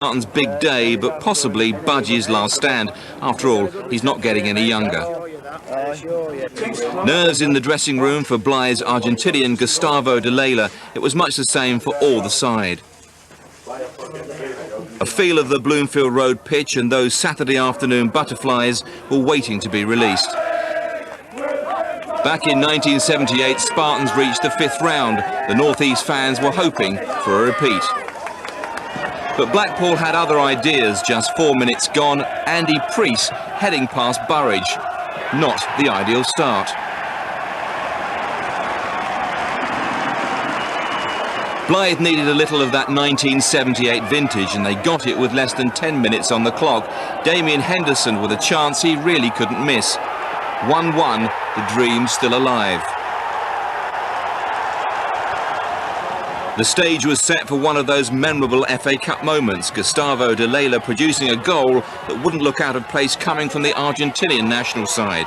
Martin's big day, but possibly Budgie's last stand. After all, he's not getting any younger. Nerves in the dressing room for Blythe's Argentinian Gustavo de Lela. It was much the same for all the side. A feel of the Bloomfield Road pitch and those Saturday afternoon butterflies were waiting to be released. Back in 1978, Spartans reached the fifth round. The North East fans were hoping for a repeat. But Blackpool had other ideas. Just 4 minutes gone, Andy Preece heading past Burridge. Not the ideal start. Blythe needed a little of that 1978 vintage, and they got it with less than 10 minutes on the clock. Damien Henderson with a chance he really couldn't miss. 1-1, the dream still alive. The stage was set for one of those memorable FA Cup moments, Gustavo de Lela producing a goal that wouldn't look out of place coming from the Argentinian national side.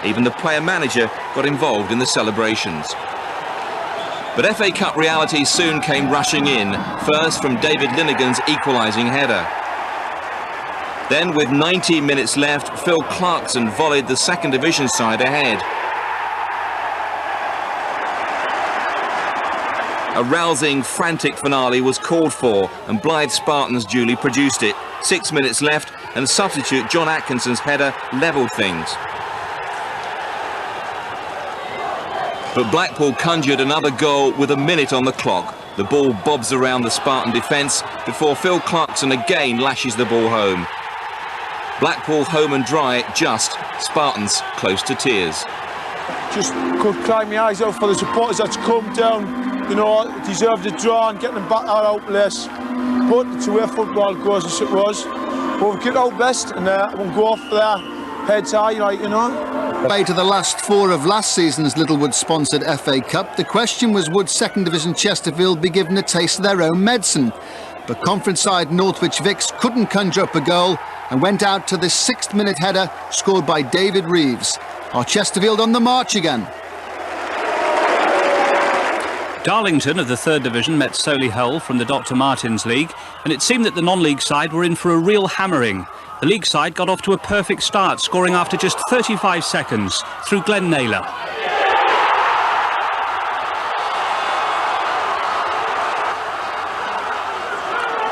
Even the player-manager got involved in the celebrations. But FA Cup reality soon came rushing in, first from David Linnigan's equalising header. Then, with 90 minutes left, Phil Clarkson volleyed the second division side ahead. A rousing, frantic finale was called for, and Blythe Spartans duly produced it. 6 minutes left, and substitute John Atkinson's header levelled things. But Blackpool conjured another goal with a minute on the clock. The ball bobs around the Spartan defence before Phil Clarkson again lashes the ball home. Blackpool home and dry, just Spartans close to tears. Just could cry my eyes out for the supporters that's come down, you know, deserved a draw and getting them back out of place. But it's where football goes as it was. But we'll get our best and we'll go off there, heads high, like, you know. Way to the last four of last season's Littlewood-sponsored FA Cup, the question was, would second division Chesterfield be given a taste of their own medicine? But conference side Northwich Vicks couldn't conjure up a goal and went out to the 6th minute header scored by David Reeves. Are Chesterfield on the march again? Darlington of the 3rd Division met Solihull from the Dr Martins League, and it seemed that the non-league side were in for a real hammering. The league side got off to a perfect start, scoring after just 35 seconds through Glenn Naylor.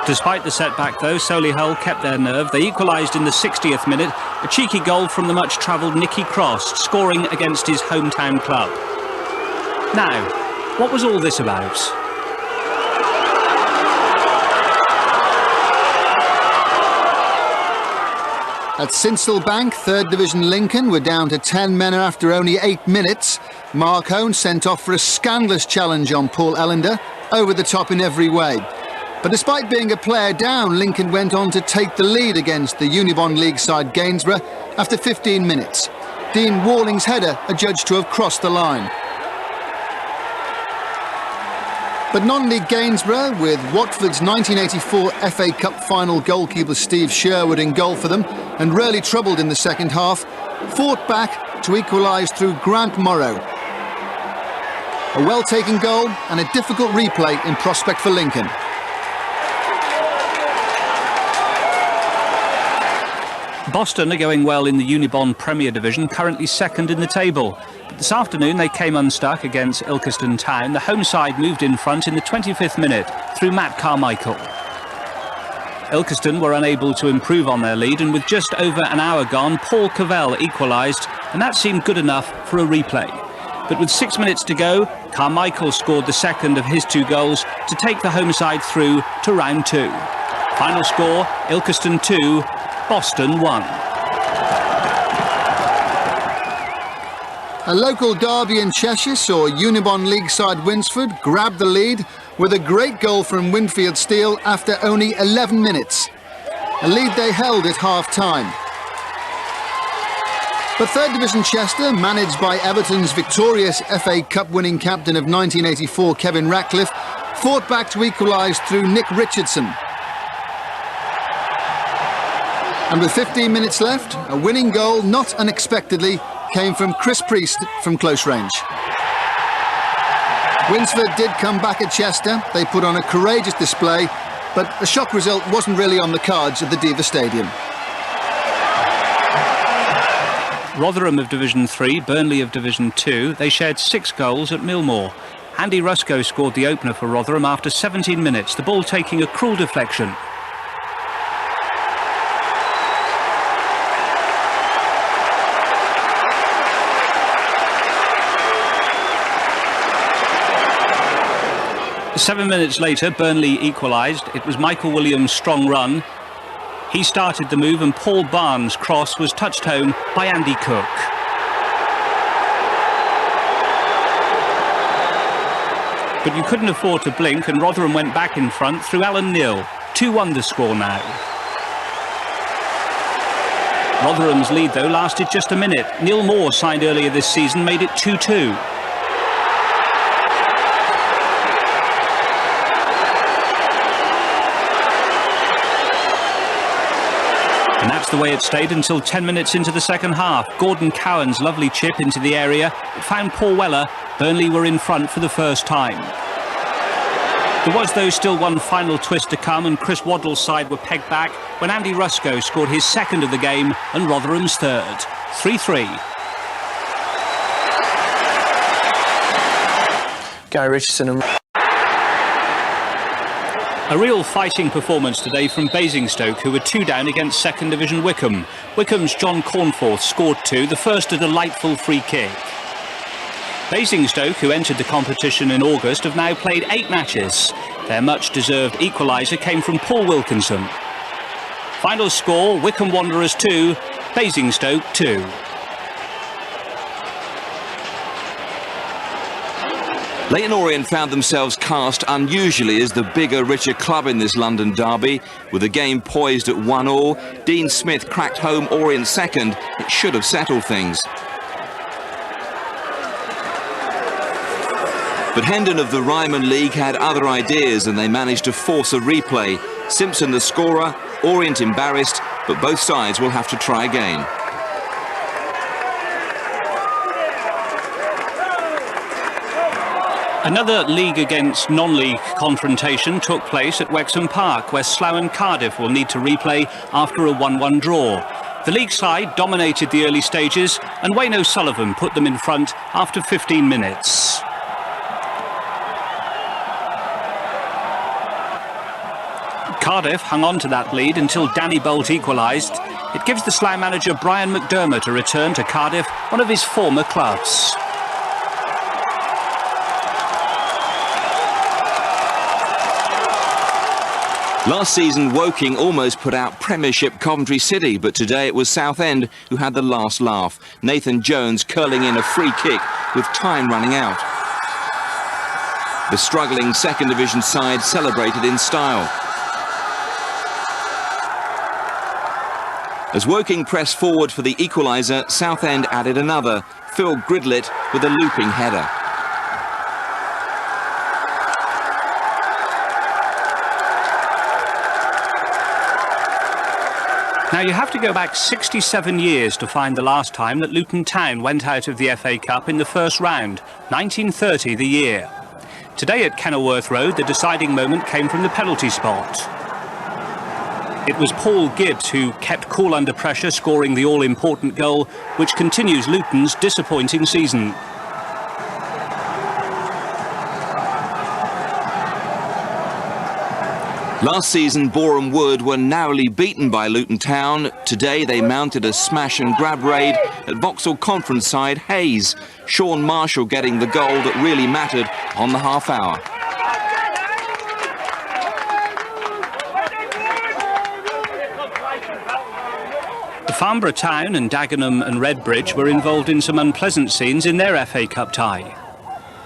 Despite the setback though, Solihull kept their nerve. They equalised in the 60th minute, a cheeky goal from the much-travelled Nicky Cross, scoring against his hometown club. Now, what was all this about? At Sincil Bank, 3rd Division Lincoln were down to 10 men after only 8 minutes. Mark Hone sent off for a scandalous challenge on Paul Ellender, over the top in every way. But despite being a player down, Lincoln went on to take the lead against the Unibond League side Gainsborough after 15 minutes. Dean Walling's header adjudged to have crossed the line. But non-league Gainsborough, with Watford's 1984 FA Cup final goalkeeper Steve Sherwood in goal for them, and rarely troubled in the second half, fought back to equalise through Grant Morrow. A well-taken goal and a difficult replay in prospect for Lincoln. Boston are going well in the Unibond Premier Division, currently 2nd in the table. But this afternoon they came unstuck against Ilkeston Town. The home side moved in front in the 25th minute through Matt Carmichael. Ilkeston were unable to improve on their lead, and with just over an hour gone, Paul Cavell equalised, and that seemed good enough for a replay. But with 6 minutes to go, Carmichael scored the second of his 2 goals to take the home side through to round 2. Final score, Ilkeston 2, Boston 1. A local derby in Cheshire saw Unibond League side Winsford grab the lead with a great goal from Winfield Steele after only 11 minutes. A lead they held at half-time. But 3rd Division Chester, managed by Everton's victorious FA Cup winning captain of 1984, Kevin Ratcliffe, fought back to equalise through Nick Richardson. And with 15 minutes left, a winning goal, not unexpectedly, came from Chris Priest from close range. Winsford did come back at Chester. They put on a courageous display but a shock result wasn't really on the cards at the Diva Stadium. Rotherham of Division 3, Burnley of Division 2, they shared 6 goals at Millmoor. Andy Rusco scored the opener for Rotherham after 17 minutes, the ball taking a cruel deflection. Seven minutes later, Burnley equalised. It was Michael Williams' strong run. He started the move and Paul Barnes' cross was touched home by Andy Cook. But you couldn't afford to blink and Rotherham went back in front through Alan Neil. 2-1 the score now. Rotherham's lead, though, lasted just a minute. Neil Moore, signed earlier this season, made it 2-2. And that's the way it stayed until 10 minutes into the second half. Gordon Cowan's lovely chip into the area. It found Paul Weller. Burnley were in front for the first time. There was, though, still one final twist to come, and Chris Waddle's side were pegged back when Andy Rusco scored his second of the game and Rotherham's third. 3-3. Gary Richardson and... A real fighting performance today from Basingstoke, who were 2 down against second division Wickham. Wickham's John Cornforth scored 2, the first a delightful free kick. Basingstoke, who entered the competition in August, have now played 8 matches. Their much-deserved equaliser came from Paul Wilkinson. Final score, Wickham Wanderers 2, Basingstoke 2. Leyton Orient found themselves cast unusually as the bigger, richer club in this London derby. With the game poised at 1-1, Dean Smith cracked home Orient second. It should have settled things. But Hendon of the Ryman League had other ideas and they managed to force a replay. Simpson the scorer, Orient embarrassed, but both sides will have to try again. Another league against non-league confrontation took place at Wexham Park, where Slough and Cardiff will need to replay after a 1-1 draw. The league side dominated the early stages and Wayne O'Sullivan put them in front after 15 minutes. Cardiff hung on to that lead until Danny Bolt equalised. It gives the Slough manager Brian McDermott a return to Cardiff, one of his former clubs. Last season, Woking almost put out Premiership Coventry City, but today it was Southend who had the last laugh. Nathan Jones curling in a free kick with time running out. The struggling second division side celebrated in style. As Woking pressed forward for the equaliser, Southend added another. Phil Gridlett with a looping header. Now, you have to go back 67 years to find the last time that Luton Town went out of the FA Cup in the first round, 1930 the year. Today at Kenilworth Road, the deciding moment came from the penalty spot. It was Paul Gibbs who kept cool under pressure, scoring the all-important goal, which continues Luton's disappointing season. Last season, Boreham Wood were narrowly beaten by Luton Town. Today, they mounted a smash-and-grab raid at Vauxhall Conference side Hayes. Sean Marshall getting the goal that really mattered on the half-hour. Farnborough Town and Dagenham and Redbridge were involved in some unpleasant scenes in their FA Cup tie.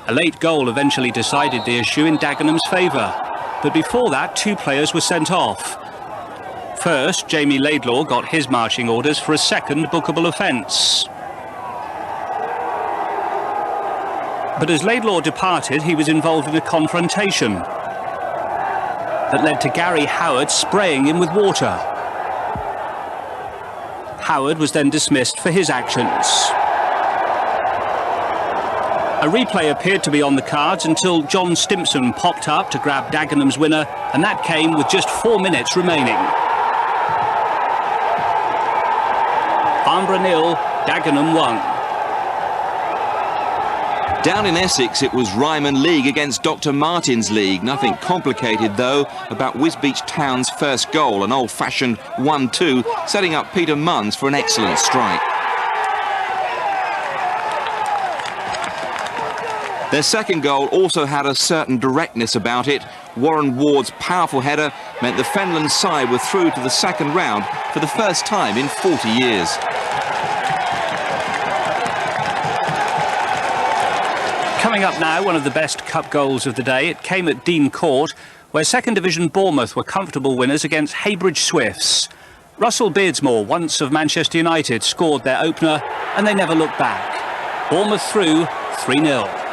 A late goal eventually decided the issue in Dagenham's favour. But before that, 2 players were sent off. First, Jamie Laidlaw got his marching orders for a second bookable offence. But as Laidlaw departed, he was involved in a confrontation that led to Gary Howard spraying him with water. Howard was then dismissed for his actions. A replay appeared to be on the cards until John Stimpson popped up to grab Dagenham's winner, and that came with just 4 minutes remaining. Farnborough 0, Dagenham 1. Down in Essex, it was Ryman League against Dr. Martin's League. Nothing complicated, though, about Wisbech Town's first goal, an old-fashioned 1-2, setting up Peter Munns for an excellent strike. Their second goal also had a certain directness about it. Warren Ward's powerful header meant the Fenland side were through to the second round for the first time in 40 years. Coming up now, one of the best cup goals of the day. It came at Dean Court, where second division Bournemouth were comfortable winners against Heybridge Swifts. Russell Beardsmore, once of Manchester United, scored their opener, and they never looked back. Bournemouth through 3-0.